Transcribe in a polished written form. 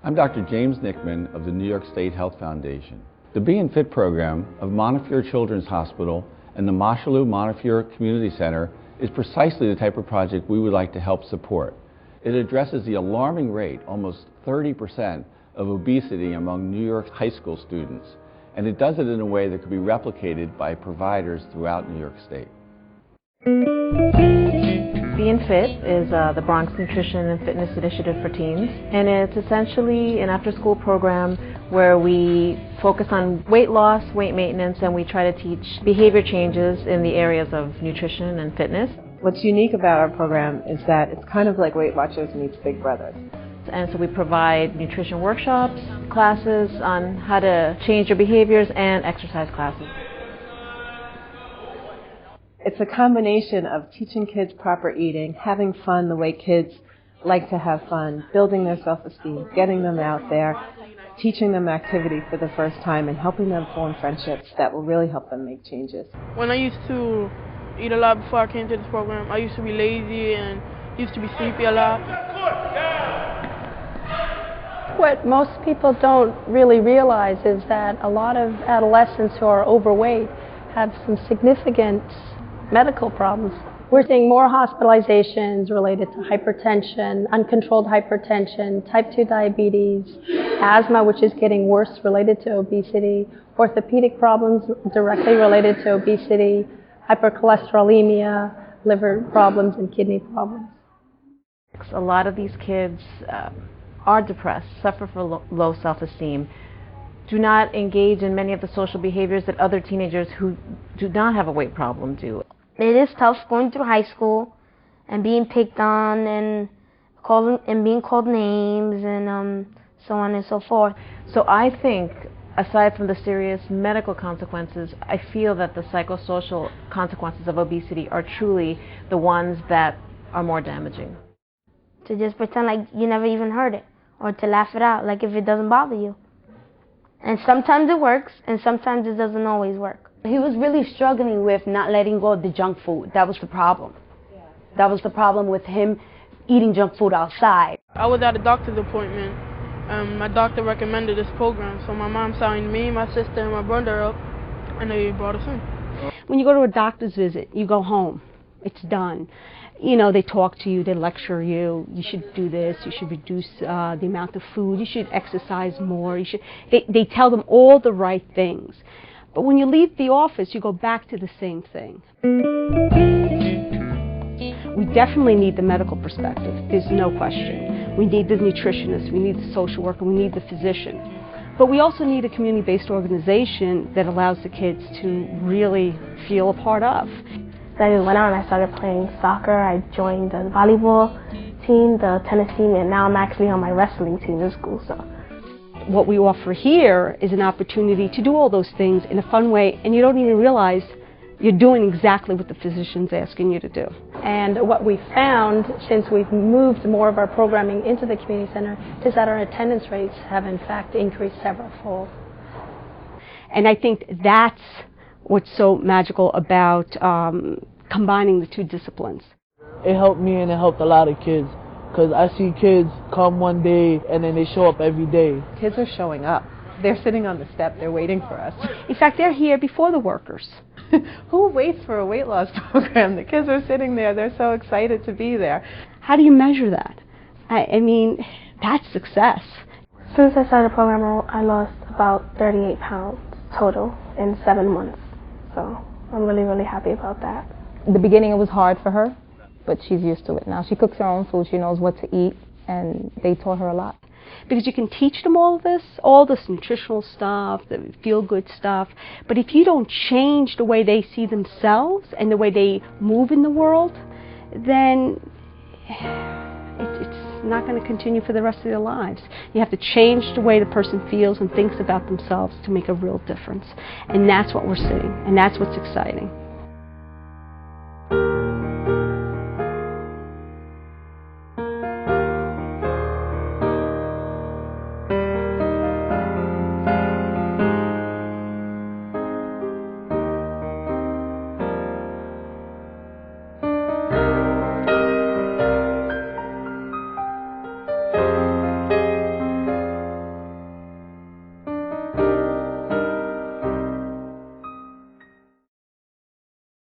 I'm Dr. James Nickman of the New York State Health Foundation. The Be and Fit program of Montefiore Children's Hospital and the Mosholu Montefiore Community Center is precisely the type of project we would like to help support. It addresses the alarming rate, almost 30%, of obesity among New York high school students, and it does it in a way that could be replicated by providers throughout New York State. Be and Fit is the Bronx Nutrition and Fitness Initiative for teens, and it's essentially an after-school program where we focus on weight loss, weight maintenance, and we try to teach behavior changes in the areas of nutrition and fitness. What's unique about our program is that it's kind of like Weight Watchers meets Big Brothers. And so we provide nutrition workshops, classes on how to change your behaviors, and exercise classes. It's a combination of teaching kids proper eating, having fun the way kids like to have fun, building their self-esteem, getting them out there, teaching them activity for the first time, and helping them form friendships that will really help them make changes. When I used to eat a lot before I came to this program, I used to be lazy and used to be sleepy a lot. What most people don't really realize is that a lot of adolescents who are overweight have some significant medical problems. We're seeing more hospitalizations related to hypertension, uncontrolled hypertension, type 2 diabetes, asthma, which is getting worse related to obesity, orthopedic problems directly related to obesity, hypercholesterolemia, liver problems, and kidney problems. A lot of these kids are depressed, suffer from low self-esteem, do not engage in many of the social behaviors that other teenagers who do not have a weight problem do. It is tough going through high school and being picked on and being called names and so on and so forth. So I think, aside from the serious medical consequences, I feel that the psychosocial consequences of obesity are truly the ones that are more damaging. To just pretend like you never even heard it, or to laugh it out like if it doesn't bother you. And sometimes it works, and sometimes it doesn't always work. He was really struggling with not letting go of the junk food. That was the problem. That was the problem with him eating junk food outside. I was at a doctor's appointment. My doctor recommended this program, so my mom signed me, my sister, and my brother up, and they brought us in. When you go to a doctor's visit, you go home. It's done. You know, they talk to you, they lecture you. You should do this, you should reduce the amount of food, you should exercise more. They tell them all the right things. But when you leave the office, you go back to the same thing. We definitely need the medical perspective, there's no question. We need the nutritionist, we need the social worker, we need the physician. But we also need a community-based organization that allows the kids to really feel a part of. So I went out and I started playing soccer. I joined the volleyball team, the tennis team, and now I'm actually on my wrestling team in school. So what we offer here is an opportunity to do all those things in a fun way, and you don't even realize you're doing exactly what the physician's asking you to do. And what we found, since we've moved more of our programming into the community center, is that our attendance rates have in fact increased several-fold. And I think that's what's so magical about combining the two disciplines. It helped me and it helped a lot of kids, because I see kids come one day and then they show up every day. Kids are showing up. They're sitting on the step, they're waiting for us. In fact, they're here before the workers. Who waits for a weight loss program? The kids are sitting there, they're so excited to be there. How do you measure that? I mean, that's success. Since I started the program, I lost about 38 pounds total in 7 months. So I'm really, really happy about that. In the beginning it was hard for her, but she's used to it now. She cooks her own food, she knows what to eat, and they taught her a lot. Because you can teach them all this nutritional stuff, the feel-good stuff, but if you don't change the way they see themselves and the way they move in the world, then it's not going to continue for the rest of their lives. You have to change the way the person feels and thinks about themselves to make a real difference. And that's what we're seeing, and that's what's exciting.